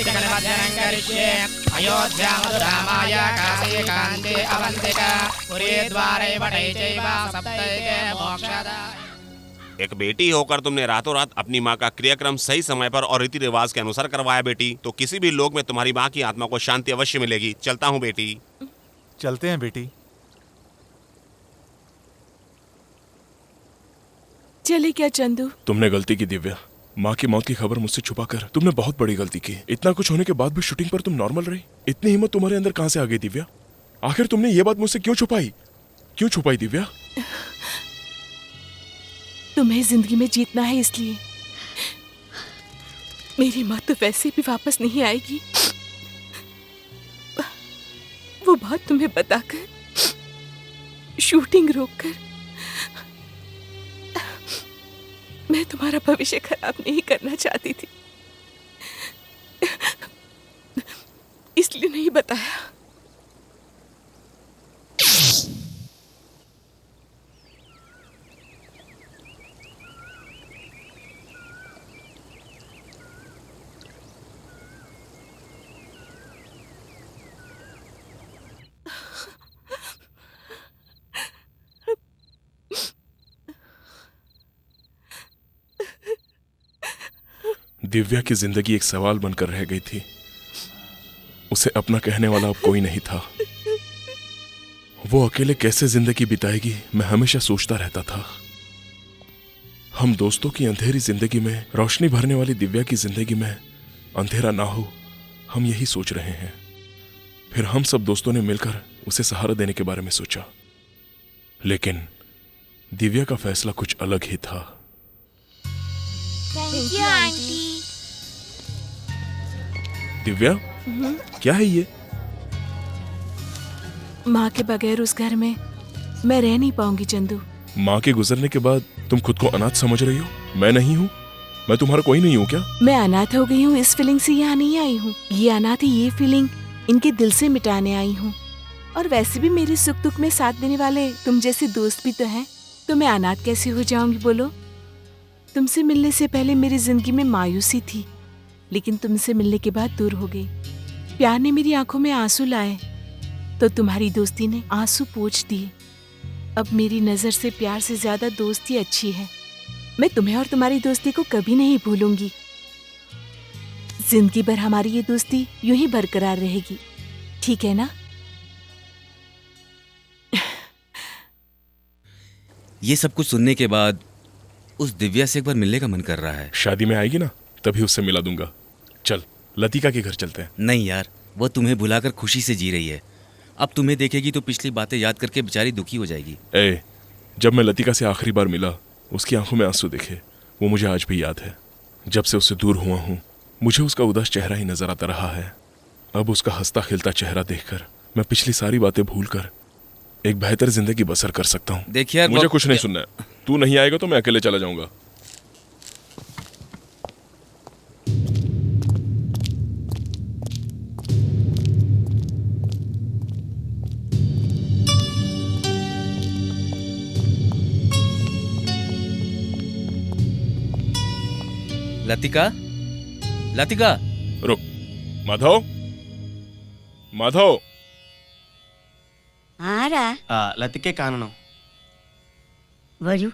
मध्यनं करिष्ये अयोध्या मधुरामाय काशी कान्ति अवन्तिका पुरी द्वारे वटै चैव सप्तैके मोक्षदाय। एक बेटी होकर तुमने रातों रात अपनी माँ का क्रियाक्रम सही समय पर और रीति रिवाज के अनुसार करवाया बेटी, तो किसी भी लोक में तुम्हारी माँ की आत्मा को शांति अवश्य मिलेगी। चलता हूँ बेटी। चलते हैं बेटी। चले क्या चंदू? तुमने गलती की दिव्या, माँ की मौत की खबर मुझसे छुपाकर तुमने बहुत बड़ी गलती की। इतना कुछ होने के बाद भी शूटिंग पर तुम नॉर्मल रही। इतनी हिम्मत तुम्हारे अंदर कहाँ से आ गई दिव्या? आखिर तुमने ये बात मुझसे क्यों छुपाई दिव्या? तुम्हें जिंदगी में जीतना है, इसलिए। मेरी माँ तो वैसे भी वापस नहीं आएगी। वो बात तुम्हें बताकर, शूटिंग रोककर मैं तुम्हारा भविष्य खराब नहीं करना चाहती थी, इसलिए नहीं बताया। दिव्या की जिंदगी एक सवाल बनकर रह गई थी। उसे अपना कहने वाला अब कोई नहीं था। वो अकेले कैसे जिंदगी बिताएगी, मैं हमेशा सोचता रहता था। हम दोस्तों की अंधेरी जिंदगी में रोशनी भरने वाली दिव्या की जिंदगी में अंधेरा ना हो, हम यही सोच रहे हैं। फिर हम सब दोस्तों ने मिलकर उसे सहारा देने के बारे में सोचा, लेकिन दिव्या का फैसला कुछ अलग ही था। Thank you aunty. दिव्या, क्या है ये? माँ के बगैर उस घर में मैं रह नहीं पाऊंगी चंदू। माँ के गुजरने के बाद तुम खुद को अनाथ समझ रही हो? मैं नहीं हूँ? मैं तुम्हारा कोई नहीं हूँ क्या? मैं अनाथ हो गई हूँ, इस फीलिंग से यहाँ नहीं आई हूँ। ये अनाथ है, ये फीलिंग इनके दिल से मिटाने आई हूँ। और वैसे भी मेरे सुख दुख में साथ देने वाले तुम जैसे दोस्त भी तो हैं, तो मैं अनाथ कैसे हो जाऊंगी बोलो? तुमसे मिलने से पहले मेरी जिंदगी में मायूसी थी, लेकिन तुमसे मिलने के बाद दूर हो गई। प्यार ने मेरी आंखों में आंसू लाए, तो तुम्हारी दोस्ती ने आंसू पोंछ दिए। अब मेरी नजर से प्यार से ज्यादा दोस्ती अच्छी है। मैं तुम्हें और तुम्हारी दोस्ती को कभी नहीं भूलूंगी। जिंदगी भर हमारी ये दोस्ती यूं ही बरकरार रहेगी, ठीक है ना? ये सब कुछ सुनने के बाद उस दिव्या से एक बार मिलने का मन कर रहा है। शादी में आएगी ना, तभी उससे मिला दूंगा। चल लतिका के घर चलते हैं। नहीं यार, वो तुम्हें भुलाकर खुशी से जी रही है। अब तुम्हें देखेगी तो पिछली बातें याद करके बेचारी दुखी हो जाएगी। जब मैं लतिका से आखिरी बार मिला, उसकी आंखों में आंसू देखे, वो मुझे आज भी याद है। जब से उससे दूर हुआ हूँ, मुझे उसका उदास चेहरा ही नजर आता रहा है। अब उसका हंसता खिलता चेहरा देखकर मैं पिछली सारी बातें भूलकर एक बेहतर जिंदगी बसर कर सकता हूँ। देखिए यार, मुझे कुछ नहीं सुनना है। तू नहीं आएगा तो मैं अकेले चला जाऊंगा। लतिका, लतिका, रुक। माधव, माधव। ആരാ? ലതികയെ കാണണോ? വരൂ.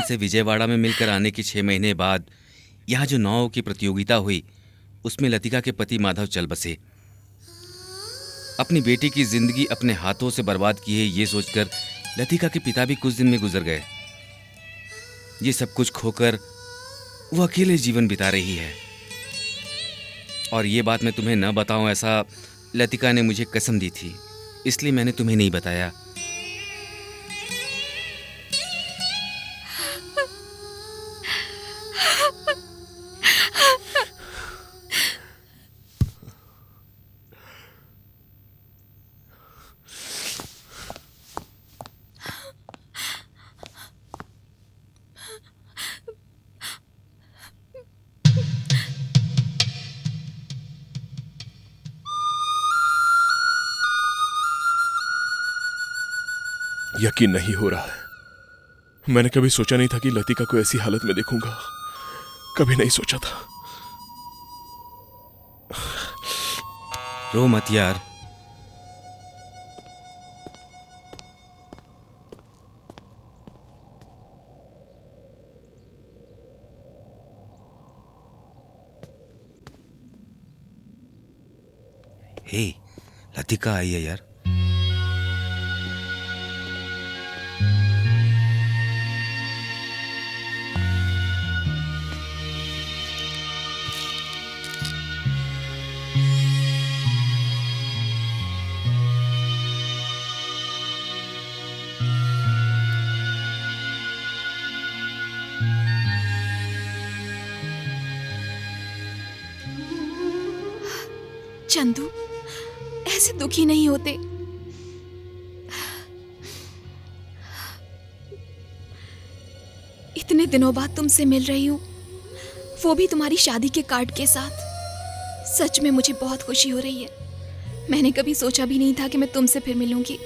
से विजयवाड़ा में मिलकर आने के 6 महीने बाद यहाँ जो नाव की प्रतियोगिता हुई उसमें लतिका के पति माधव चल बसे। अपनी बेटी की जिंदगी अपने हाथों से बर्बाद की है ये सोचकर लतिका के पिता भी कुछ दिन में गुजर गए। ये सब कुछ खोकर वो अकेले जीवन बिता रही है। और ये बात मैं तुम्हें न बताऊं ऐसा लतिका ने मुझे कसम दी थी, इसलिए मैंने तुम्हें नहीं बताया। यकीन नहीं हो रहा है। मैंने कभी सोचा नहीं था कि लतिका को ऐसी हालत में देखूंगा, कभी नहीं सोचा था। रो मत यार। हे, लतिका आई है यार। चंदू, ऐसे दुखी नहीं होते। इतने दिनों बाद तुमसे मिल रही हूँ, वो भी तुम्हारी शादी के कार्ड के साथ। सच में मुझे बहुत खुशी हो रही है। मैंने कभी सोचा भी नहीं था कि मैं तुमसे फिर मिलूंगी।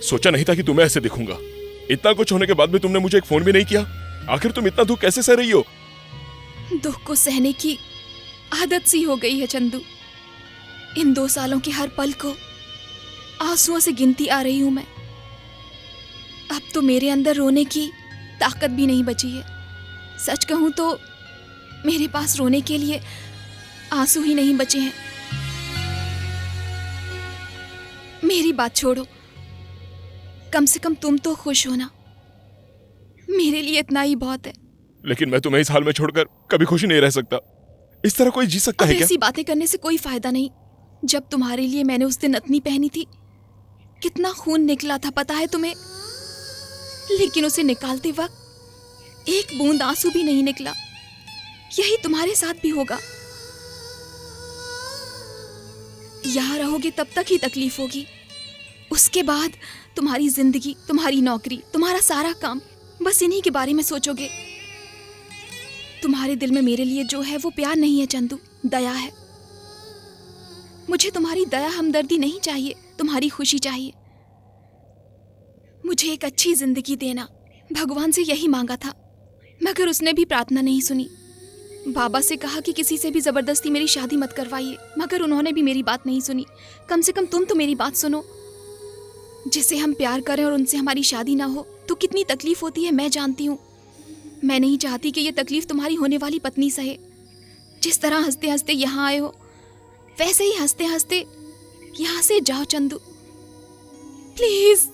सोचा नहीं था कि तुम्हें ऐसे दिखूंगा। इतना कुछ होने के बाद भी तुमने मुझे एक फोन भी नहीं किया। आखिर तुम इतना दुख कैसे सह रही हो? दुख को सहने की आदत सी हो गई है चंदू। इन 2 सालों के हर पल को आंसुओं से गिनती आ रही हूं मैं। अब तो मेरे अंदर रोने की ताकत भी नहीं बची है। सच कहूं तो मेरे पास रोने के लिए आंसू ही नहीं बचे हैं। मेरी बात छोड़ो, कम से कम तुम तो खुश हो ना। मेरे लिए इतना ही बहुत है। लेकिन मैं तुम्हें इस हाल में छोड़कर कभी खुश नहीं रह सकता। इस तरह कोई जी सकता है क्या? ऐसी बातें करने से कोई फायदा नहीं। जब तुम्हारे लिए मैंने उस दिन नथनी पहनी थी, कितना खून निकला था पता है तुम्हें? लेकिन उसे निकालते वक्त एक बूंद आंसू भी नहीं निकला। यही तुम्हारे साथ भी होगा। यहाँ रहोगे तब तक ही तकलीफ होगी। उसके बाद तुम्हारी जिंदगी, तुम्हारी नौकरी, तुम्हारा सारा काम, बस इन्हीं के बारे में सोचोगे। तुम्हारे दिल में मेरे लिए जो है वो प्यार नहीं है चंदू, दया है। मुझे तुम्हारी दया हमदर्दी नहीं चाहिए, तुम्हारी खुशी चाहिए। मुझे एक अच्छी जिंदगी देना, भगवान से यही मांगा था, मगर उसने भी प्रार्थना नहीं सुनी। बाबा से कहा कि किसी से भी जबरदस्ती मेरी शादी मत करवाइए, मगर उन्होंने भी मेरी बात नहीं सुनी। कम से कम तुम तो मेरी बात सुनो। जिसे हम प्यार करें और उनसे हमारी शादी ना हो तो कितनी तकलीफ होती है, मैं जानती हूँ। मैं नहीं चाहती कि ये तकलीफ तुम्हारी होने वाली पत्नी सहे। जिस तरह हंसते हंसते यहाँ आए हो, वैसे ही हंसते हंसते यहाँ से जाओ चंदू, प्लीज।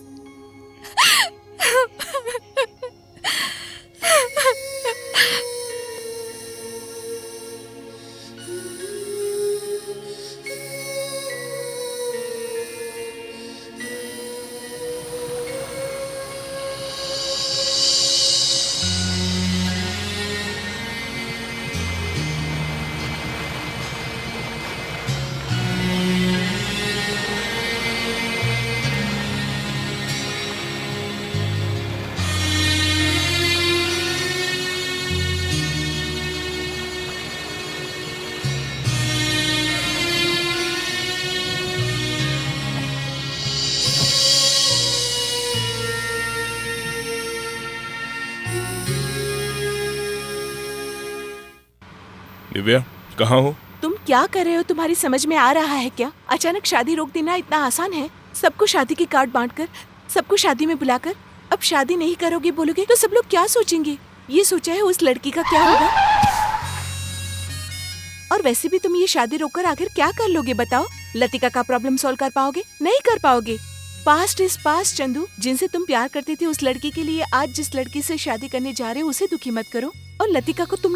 दिव्या, कहाँ हो? तुम क्या कर रहे हो? तुम्हारी समझ में आ रहा है क्या? अचानक शादी रोक देना इतना आसान है? सबको शादी के कार्ड बांटकर, सबको शादी में बुलाकर, अब शादी नहीं करोगे बोलोगे तो सब लोग क्या सोचेंगे? ये सोचा है उस लड़की का क्या होगा? और वैसे भी तुम ये शादी रोककर आखिर क्या कर लोगे बताओ? लतिका का प्रॉब्लम सॉल्व कर पाओगे? नहीं कर पाओगे। Past is past Chandu. जिनसे तुम प्यार करते थे उस लड़की के लिए आज जिस लड़की से शादी करने जा रहे हो उसे दुखी मत करो। और लतिका को तुमने